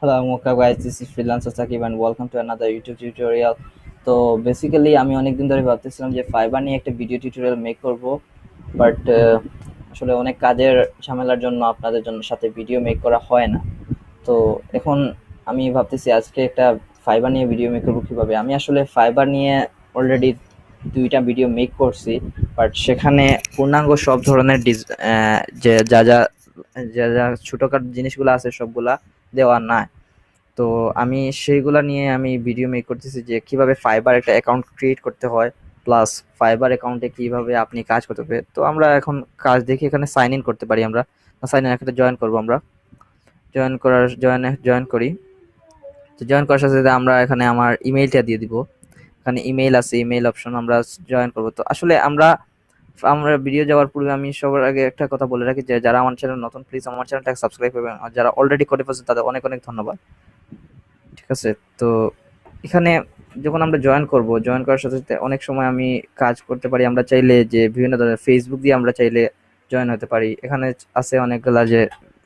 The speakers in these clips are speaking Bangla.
Hello, Mocha guys. This is Freelancer Sakib and welcome to another YouTube tutorial. তো বেসিক্যালি আমি অনেকদিন ধরে ভাবতেছিলাম যে ফাইবার নিয়ে একটা ভিডিও টিউটোরিয়াল মেক করব, বাট আসলে অনেক কাজের ঝামেলার জন্য আপনাদের জন্য সাথে ভিডিও মেক করা হয় না। তো এখন আমি ভাবতেছি আজকে একটা ফাইবার নিয়ে ভিডিও মেক করবো কিভাবে। আমি আসলে ফাইবার নিয়ে অলরেডি দুইটা ভিডিও মেক করছি, বাট সেখানে পূর্ণাঙ্গ সব ধরনের যে যা যা যা যা ছোটখাটো জিনিসগুলো আছে সবগুলা দেওয়া না। তো আমি সেইগুলা নিয়ে আমি ভিডিও মেক করতেছি যে কিভাবে ফাইবার একটা অ্যাকাউন্ট ক্রিয়েট করতে হয়, প্লাস ফাইবার অ্যাকাউন্টে কিভাবে আপনি কাজ করতে হবে। তো আমরা এখন কাজ দেখি, এখানে সাইন ইন করতে পারি। আমরা সাইন ইন একটা জয়েন করবো, আমরা জয়েন করি। তো জয়েন করার সাথে সাথে আমরা এখানে আমার ইমেইলটা দিয়ে দিব। এখানে ইমেইল আছে, ইমেইল অপশন আমরা জয়েন করব। তো আসলে আমরা আমরা ভিডিও যাওয়ার পূর্বে আমি সবার আগে একটা কথা বলে রাখি যে যারা আমার চ্যানেল নতুন, প্লিজ আমার চ্যানেলটা সাবস্ক্রাইব করবেন, আর যারা অলরেডি করে ফেলছেন তাদের অনেক অনেক ধন্যবাদ। ঠিক আছে? তো এখানে যখন আমরা জয়েন করব, জয়েন করার সাথে সাথে অনেক সময় আমি কাজ করতে পারি। আমরা চাইলে যে বিভিন্ন ধরনের ফেসবুক দিয়ে আমরা চাইলে জয়েন হতে পারি। এখানে আছে অনেকগুলা যে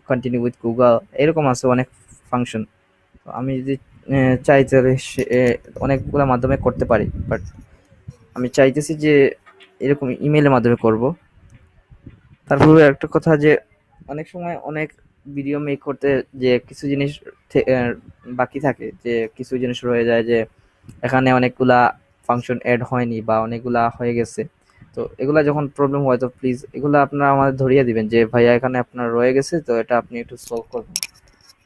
কন্টিনিউ উইথ গুগল, এরকম আছে অনেক ফাংশন। তো আমি যদি চাই তাহলে অনেকগুলো মাধ্যমে করতে পারি, বাট আমি চাইতেছি যে এরকম ইমেইলের মাধ্যমে করব। তারপরে একটা কথা যে অনেক সময় অনেক ভিডিও মেক করতে যে কিছু জিনিস বাকি থাকে, যে কিছু জিনিস রয়ে যায়, যে এখানে অনেকগুলা ফাংশন অ্যাড হয়নি বা অনেকগুলা হয়ে গেছে। তো এগুলা যখন প্রবলেম হয়, তো প্লিজ এগুলা আপনারা আমাদের ধরিয়ে দিবেন যে ভাইয়া এখানে আপনার রয়ে গেছে, তো এটা আপনি একটু সলভ করবেন।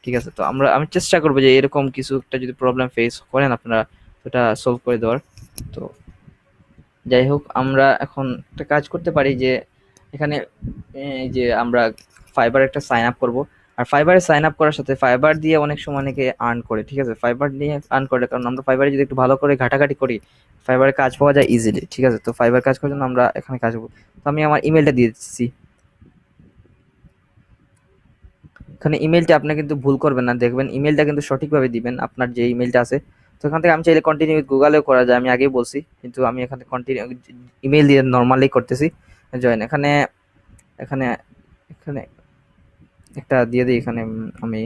ঠিক আছে? তো আমি চেষ্টা করবো যে এরকম কিছু একটা যদি প্রবলেম ফেস করেন আপনারা, সেটা সলভ করে দেওয়ার। তো যাই হোক, আমরা এখন একটা কাজ করতে পারি যে এখানে এই যে আমরা ফাইবার একটা সাইন আপ করবো। আর ফাইবারে সাইন আপ করার সাথে ফাইবার দিয়ে অনেক সময় অনেকে আর্ন করে। ঠিক আছে? ফাইবার নিয়ে আর্ন করে, কারণ আমরা ফাইবারে যদি একটু ভালো করে ঘাটাঘাটি করি, ফাইবারে কাজ পাওয়া যায় ইজিলি। ঠিক আছে? তো ফাইবার কাজ করার জন্য আমরা এখানে কাজ করবো। তো আমি আমার ইমেলটা দিয়ে দিচ্ছি। এখানে ইমেলটা আপনি কিন্তু ভুল করবেন না, দেখবেন ইমেলটা কিন্তু সঠিকভাবে দিবেন, আপনার যে ইমেলটা আছে। তো এখান থেকে আমি চাইলে কন্টিনিউ উইথ গুগলেও করা যায়, আমি আগেই বলছি, কিন্তু আমি এখানে কন্টিনিউ ইমেল দিয়ে নর্মালি করতেছি। জয়েন এখানে এখানে এখানে একটা দিয়ে দিই। এখানে আমি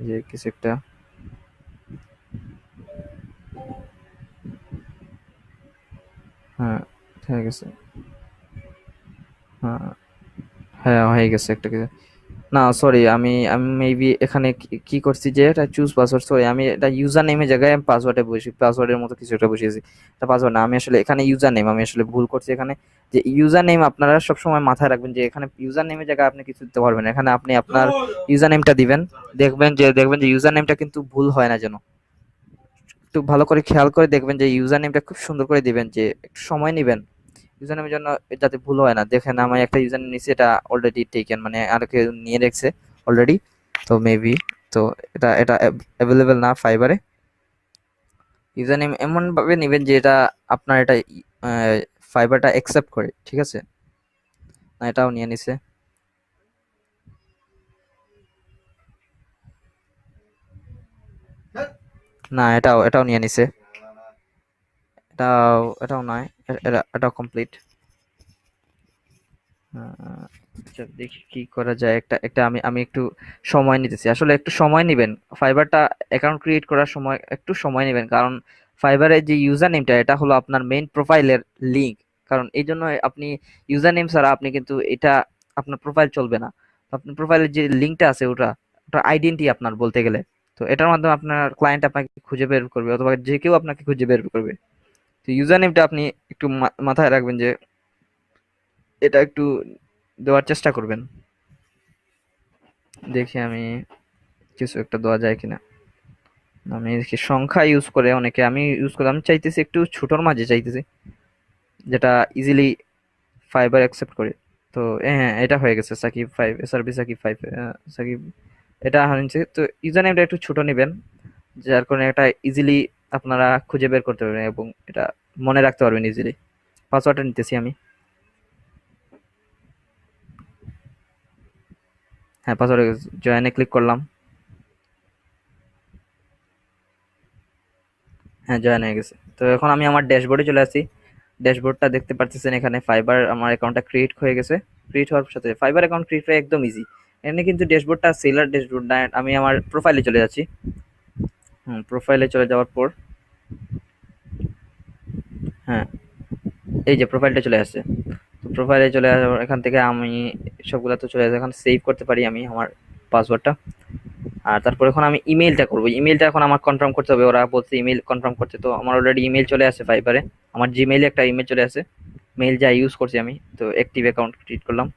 যে কিছু একটা, হ্যাঁ হয়ে গেছে। হ্যাঁ, হ্যাঁ হয়ে গেছে একটা কিছু। না সরি, আমি আমি মেবি এখানে কি করছি যে এটা চুজ পাসওয়ার্ড, সরি আমি এটা ইউজার নেমের জায়গায় আমি পাসওয়ার্ডে বসি, পাসওয়ার্ডের মতো কিছু একটা বসিয়েছি। এটা পাসওয়ার্ড না, আমি আসলে এখানে ইউজার নেম, আমি আসলে ভুল করছি এখানে। যে ইউজার নেম আপনারা সবসময় মাথায় রাখবেন যে এখানে ইউজার নেমের জায়গায় আপনি কিছু দিতে পারবেন না। এখানে আপনি আপনার ইউজার নেমটা দিবেন। দেখবেন যে ইউজার নেমটা কিন্তু ভুল হয় না যেন। একটু ভালো করে খেয়াল করে দেখবেন যে ইউজার নেমটা খুব সুন্দর করে দিবেন, যে একটু সময় নিবেন ইউজার নেমের জন্য, যাতে ভুল হয় না। দেখেন আমি একটা ইউজার নেম নিচ্ছি, এটা অলরেডি টেকেন, মানে আর কেউ নিয়ে রেখেছে অলরেডি। তো মেবি, তো এটা অ্যাভেলেবেল না ফাইবারে। ইউজার নেম এমন ভাবে নিবেন যে এটা আপনার এটা ফাইবারটা অ্যাকসেপ্ট করে। ঠিক আছে? না এটাও নিয়ে নিছে। না এটাও নিয়ে নিছে। এটাও নয়, এটাও কমপ্লিট। আচ্ছা দেখি কি করা যায়। একটা একটা আমি আমি একটু সময় নিতেছি, আসলে একটু সময় নিবেন। ফাইবারটা অ্যাকাউন্ট ক্রিয়েট করার সময় একটু সময় নেবেন, কারণ ফাইবারের যে ইউজার নেমটা এটা হলো আপনার মেইন প্রোফাইলের লিংক। কারণ এই জন্য আপনি ইউজার নেম ছাড়া আপনি কিন্তু এটা আপনার প্রোফাইল চলবে না। তো আপনার প্রোফাইলের যে লিংকটা আছে ওটা ওটা আইডেন্টি আপনার বলতে গেলে। তো এটার মাধ্যমে আপনার ক্লায়েন্ট আপনাকে খুঁজে বের করবে, অথবা যে কেউ আপনাকে খুঁজে বের করবে। তো ইউজার নেমটা আপনি একটু মাথায় রাখবেন যে এটা একটু দেওয়ার চেষ্টা করবেন। দেখি আমি কিছু একটা দেওয়া যায় কিনা। আমি দেখি সংখ্যা ইউজ করে অনেকে, আমি ইউজ করে আমি চাইতেছি একটু ছোটর মাঝে চাইতেছি, যেটা ইজিলি ফাইবার অ্যাকসেপ্ট করে। তো হ্যাঁ এটা হয়ে গেছে, সাকিব 5 এসআরবি সাকিব 5 সাকিব, এটা হয়েছে। তো ইউজার নেমটা একটু ছোট নেবেন, যার কারণে এটা ইজিলি আপনারা খুঁজে বের করতে পারবেন এবং এটা মনে রাখতে পারবেন ইজিলি। পাসওয়ার্ডটা নিতেছি আমি। হ্যাঁ পাসওয়ার্ড জয়েনে ক্লিক করলাম। হ্যাঁ জয়েন হয়ে গেছে। তো এখন আমি আমার ড্যাশবোর্ডে চলে আসি। ড্যাশবোর্ডটা দেখতে পারতেছেন, এখানে ফাইবার আমার অ্যাকাউন্টটা ক্রিয়েট হয়ে গেছে। ক্রিয়েট হওয়ার সাথে ফাইবার অ্যাকাউন্ট ক্রিয়েট হয়ে একদম ইজি। এখানে কিন্তু ড্যাশবোর্ডটা সেলার ড্যাশবোর্ড না, আমি আমার প্রোফাইলে চলে যাচ্ছি। প্রোফাইলে চলে যাওয়ার পর হ্যাঁ, এই যে প্রোফাইলটা চলে আসছে। তো প্রোফাইলে চলে আসার এখান থেকে আমি সবগুলা তো চলে আসে, এখন সেভ করতে পারি আমি আমার পাসওয়ার্ডটা। আর তারপর এখন আমি ইমেইলটা করব, ইমেইলটা এখন আমার কনফার্ম করতে হবে, ওরা বলছে ইমেইল কনফার্ম করতে। তো আমার অলরেডি ইমেইল চলে আসে ফাইবারে, আমার জিমেইলে একটা ইমেইল চলে আসে, মেইল যা ইউজ করছি আমি। তো অ্যাক্টিভ অ্যাকাউন্ট ক্রিয়েট করলাম।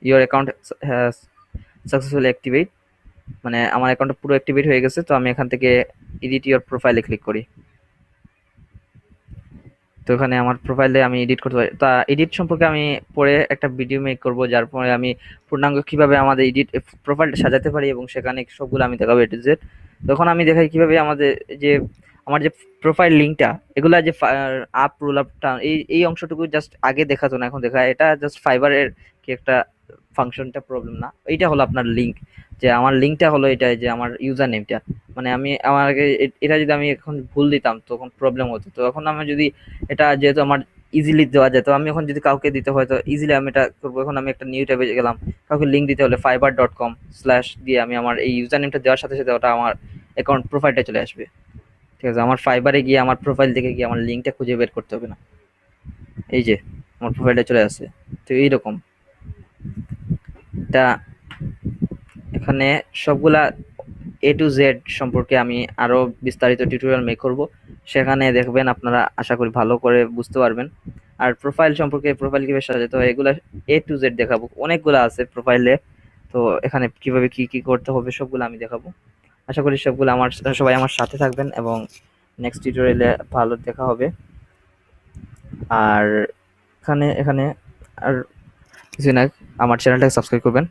Your account has successfully activate, মানে আমার অ্যাকাউন্টটা পুরো অ্যাক্টিভেট হয়ে গেছে। তো আমি এখান থেকে এডিট ইওর প্রোফাইলে ক্লিক করি। তো এখানে আমার প্রোফাইলে আমি এডিট করতে পারি। তা এডিট সম্পর্কে আমি পরে একটা ভিডিও মেক করব, যার পরে আমি পূর্ণাঙ্গ কিভাবে আমাদের এডিট প্রোফাইলটা সাজাতে পারি এবং সেখানে সবগুলো আমি দেখাবো এ টু জেড। তখন আমি দেখাই কিভাবে আমাদের যে আমার যে প্রোফাইল লিঙ্কটা, এগুলা যে আপ রোল আপ ডাউন, এই অংশটুকু জাস্ট আগে দেখাতো না, এখন দেখায়। এটা জাস্ট ফাইবারের কি একটা ফাংশনটা প্রবলেম না, এইটা হলো আপনার লিঙ্ক। যে আমার লিঙ্কটা হলো এটা, যে আমার ইউজার নেমটা, মানে আমি আমার আগে এটা যদি আমি এখন ভুল দিতাম তখন প্রবলেম হতো। তো এখন আমি যদি এটা যেহেতু আমার ইজিলি দেওয়া যায়, তো আমি এখন যদি কাউকে দিতে হয় তো ইজিলি আমি এটা করবো। এখন আমি একটা নিউ ট্যাবে গেলাম, কাউকে লিঙ্ক দিতে হলে fiverr.com/ দিয়ে আমি আমার এই ইউজার নেমটা দেওয়ার সাথে সাথে ওটা আমার অ্যাকাউন্ট প্রোফাইলটা চলে আসবে। ঠিক আছে, আমার ফাইবারে গিয়ে আমার প্রোফাইল থেকে গিয়ে আমার লিঙ্কটা খুঁজে বের করতে হবে না। এই যে আমার প্রোফাইলটা চলে আসে। তো এইরকম এটা এখানে সবগুলা এ টু জেড সম্পর্কে আমি আরো বিস্তারিত টিউটোরিয়াল মেক করব, সেখানে দেখবেন আপনারা, আশা করি ভালো করে বুঝতে পারবেন। আর প্রোফাইল সম্পর্কে, প্রোফাইল কিভাবে সাজাতে হয় এগুলা এ টু জেড দেখাবো, অনেকগুলো আছে প্রোফাইলে। তো এখানে কিভাবে কি কি করতে হবে সবগুলো আমি দেখাবো। আশা করি সবগুলো আমার সবাই আমার সাথে থাকবেন এবং নেক্সট টিউটোরিয়ালে ভালো দেখা হবে। আর এখানে এখানে আর কিছু না, আমার চ্যানেলটাকে সাবস্ক্রাইব করবেন।